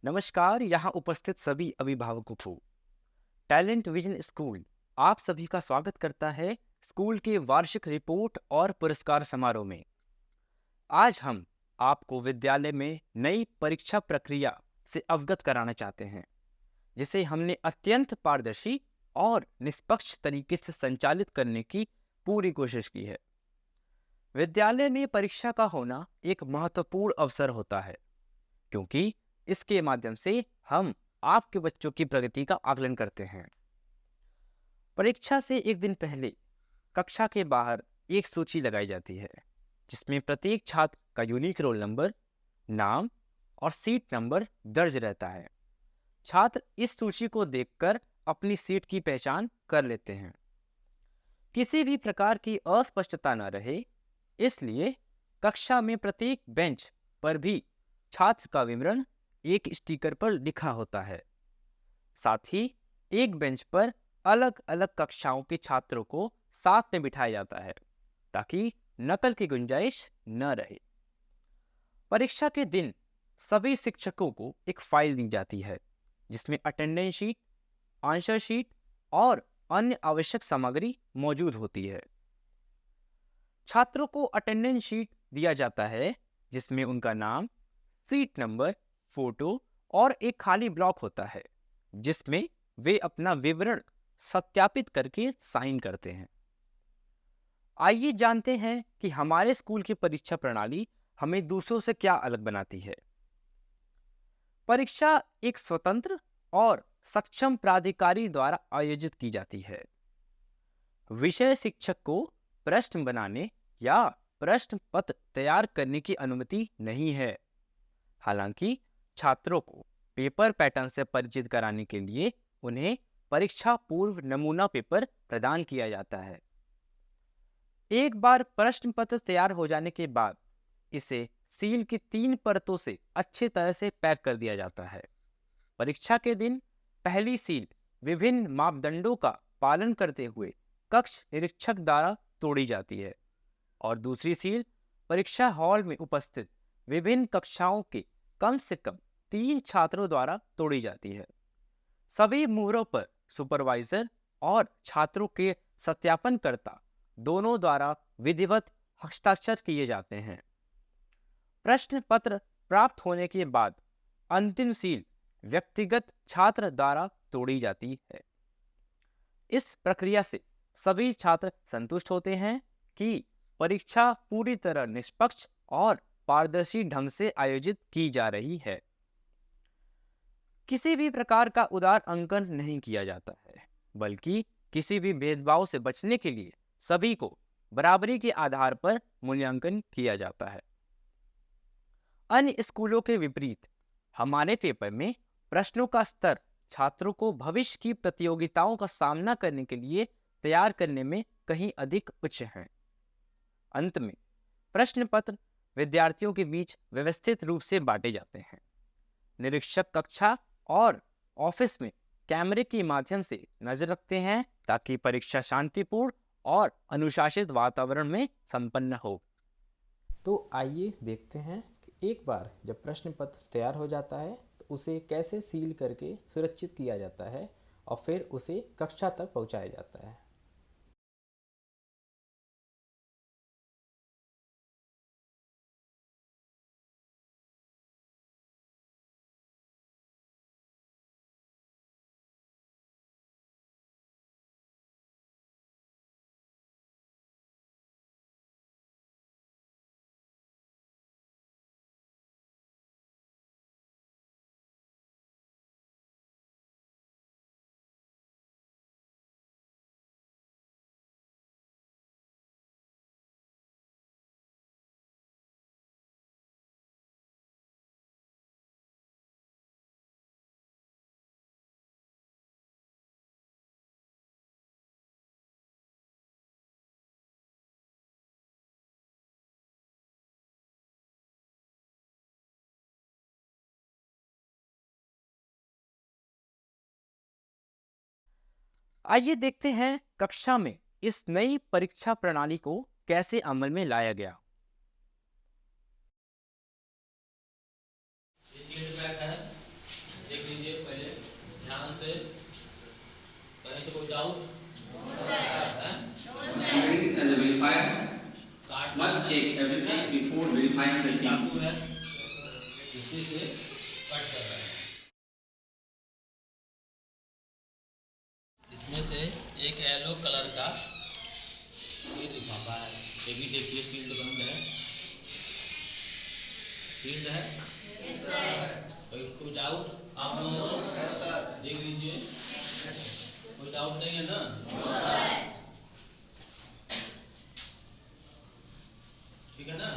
नमस्कार, यहाँ उपस्थित सभी अभिभावकों को टैलेंट विजन स्कूल आप सभी का स्वागत करता है स्कूल के वार्षिक रिपोर्ट और पुरस्कार समारोह में। आज हम आपको विद्यालय में नई परीक्षा प्रक्रिया से अवगत कराना चाहते हैं, जिसे हमने अत्यंत पारदर्शी और निष्पक्ष तरीके से संचालित करने की पूरी कोशिश की है। विद्यालय में परीक्षा का होना एक महत्वपूर्ण अवसर होता है, क्योंकि इसके माध्यम से हम आपके बच्चों की प्रगति का आकलन करते हैं। परीक्षा से एक दिन पहले कक्षा के बाहर एक सूची लगाई जाती है, जिसमें प्रत्येक छात्र का यूनिक रोल नंबर, नाम और सीट नंबर दर्ज रहता है। छात्र इस सूची को देखकर अपनी सीट की पहचान कर लेते हैं। किसी भी प्रकार की अस्पष्टता न रहे, इसलिए कक्षा में प्रत्येक बेंच पर भी छात्र का विवरण एक स्टिकर पर लिखा होता है। साथ ही एक बेंच पर अलग अलग कक्षाओं के छात्रों को साथ में बिठाया जाता है, ताकि नकल की गुंजाइश न रहे। परीक्षा के दिन सभी शिक्षकों को एक फाइल दी जाती है, जिसमें अटेंडेंस शीट, आंसर शीट और अन्य आवश्यक सामग्री मौजूद होती है। छात्रों को अटेंडेंस शीट दिया जाता है, जिसमें उनका नाम, सीट नंबर, फोटो और एक खाली ब्लॉक होता है, जिसमें वे अपना विवरण सत्यापित करके साइन करते हैं। आइए जानते हैं कि हमारे स्कूल की परीक्षा प्रणाली हमें दूसरों से क्या अलग बनाती है। परीक्षा एक स्वतंत्र और सक्षम प्राधिकारी द्वारा आयोजित की जाती है। विषय शिक्षक को प्रश्न बनाने या प्रश्न पत्र तैयार करने की अनुमति नहीं है। हालांकि छात्रों को पेपर पैटर्न से परिचित कराने के लिए उन्हें परीक्षा पूर्व नमूना पेपर प्रदान किया जाता है। एक बार प्रश्न पत्र तैयार हो जाने के बाद इसे सील की 3 परतों से अच्छे तरह से पैक कर दिया जाता है। परीक्षा के दिन पहली सील विभिन्न मापदंडों का पालन करते हुए कक्ष निरीक्षक द्वारा तोड़ी जाती है और दूसरी सील परीक्षा हॉल में उपस्थित विभिन्न कक्षाओं के कम से कम 3 छात्रों द्वारा तोड़ी जाती है। सभी मुहरों पर सुपरवाइजर और छात्रों के सत्यापनकर्ता दोनों द्वारा विधिवत हस्ताक्षर किए जाते हैं। प्रश्न पत्र प्राप्त होने के बाद अंतिम सील व्यक्तिगत छात्र द्वारा तोड़ी जाती है। इस प्रक्रिया से सभी छात्र संतुष्ट होते हैं कि परीक्षा पूरी तरह निष्पक्ष और पारदर्शी ढंग से आयोजित की जा रही है। किसी भी प्रकार का उदार अंकन नहीं किया जाता है, बल्कि किसी भी भेदभाव से बचने के लिए सभी को बराबरी के आधार पर मूल्यांकन किया जाता है। अन्य स्कूलों के विपरीत हमारे पेपर में प्रश्नों का स्तर छात्रों को भविष्य की प्रतियोगिताओं का सामना करने के लिए तैयार करने में कहीं अधिक उच्च है। अंत में प्रश्न पत्र विद्यार्थियों के बीच व्यवस्थित रूप से बांटे जाते हैं। निरीक्षक कक्षा और ऑफिस में कैमरे के माध्यम से नजर रखते हैं, ताकि परीक्षा शांतिपूर्ण और अनुशासित वातावरण में संपन्न हो। तो आइए देखते हैं कि एक बार जब प्रश्न पत्र तैयार हो जाता है तो उसे कैसे सील करके सुरक्षित किया जाता है और फिर उसे कक्षा तक पहुंचाया जाता है। आइए देखते हैं कक्षा में इस नई परीक्षा प्रणाली को कैसे अमल में लाया गया। से कहीं से कोई doubt Students as a verifier must check everything before verifying the seal. चाकू है इसी से कट कर रहे हैं। इसमें से एक येलो कलर का ये लिफाफा है, ये भी देखिए फील्ड बंद है। फील्ड है कोई डाउट आप लोगों को देख लीजिए, कोई डाउट नहीं है ना? ठीक है ना?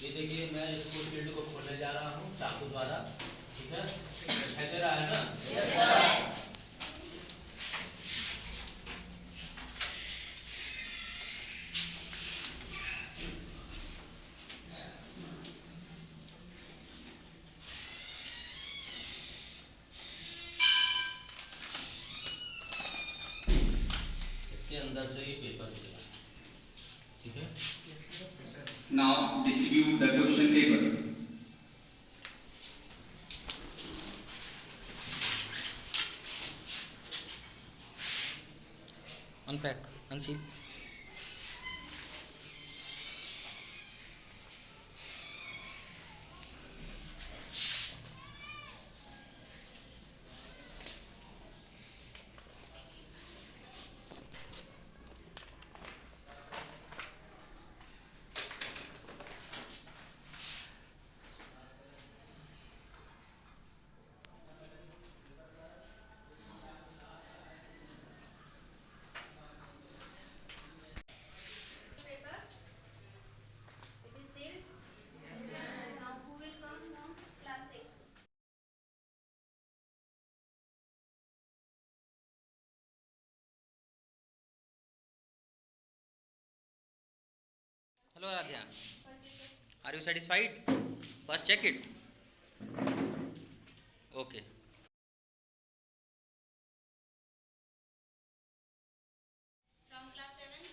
ये देखिए मैं इसको फील्ड को खोलने जा रहा हूँ चाकू द्वारा, ठीक है? दिखाई दे रहा है ना? इसके अंदर से ये पेपर निकला, ठीक है? Now distribute the question paper. Unpack, unseal. Paper. It is sealed. Now who will come from class 6? Hello Radhya, are you satisfied? First check it. Okay. From class 7?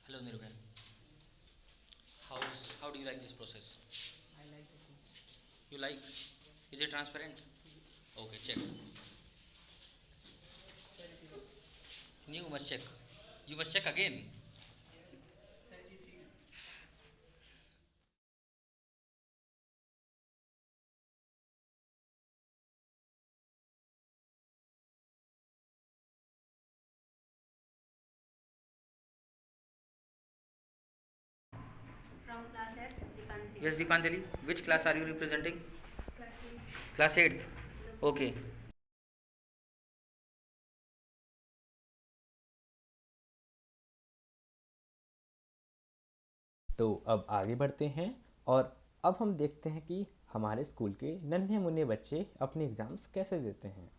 Hello Nirbhay. How do you like this process? I like this one. You like? Is it transparent? Okay, check. Sir, it is, You must check. You must check again. sir, it is sealed. From class 8, Dipanjali. Yes, Deepanjali. Which class are you representing? Class 8th. Okay. तो अब आगे बढ़ते हैं और अब हम देखते हैं कि हमारे स्कूल के नन्हे मुन्ने बच्चे अपने एग्ज़ाम्स कैसे देते हैं।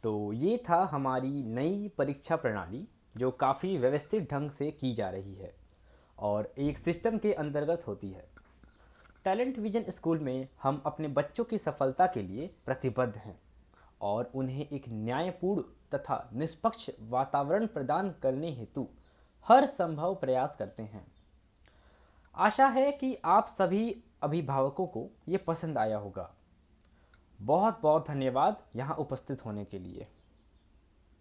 तो ये था हमारी नई परीक्षा प्रणाली जो काफ़ी व्यवस्थित ढंग से की जा रही है और एक सिस्टम के अंतर्गत होती है। टैलेंट विजन स्कूल में हम अपने बच्चों की सफलता के लिए प्रतिबद्ध हैं और उन्हें एक न्यायपूर्ण तथा निष्पक्ष वातावरण प्रदान करने हेतु हर संभव प्रयास करते हैं। आशा है कि आप सभी अभिभावकों को ये पसंद आया होगा। बहुत बहुत धन्यवाद यहाँ उपस्थित होने के लिए।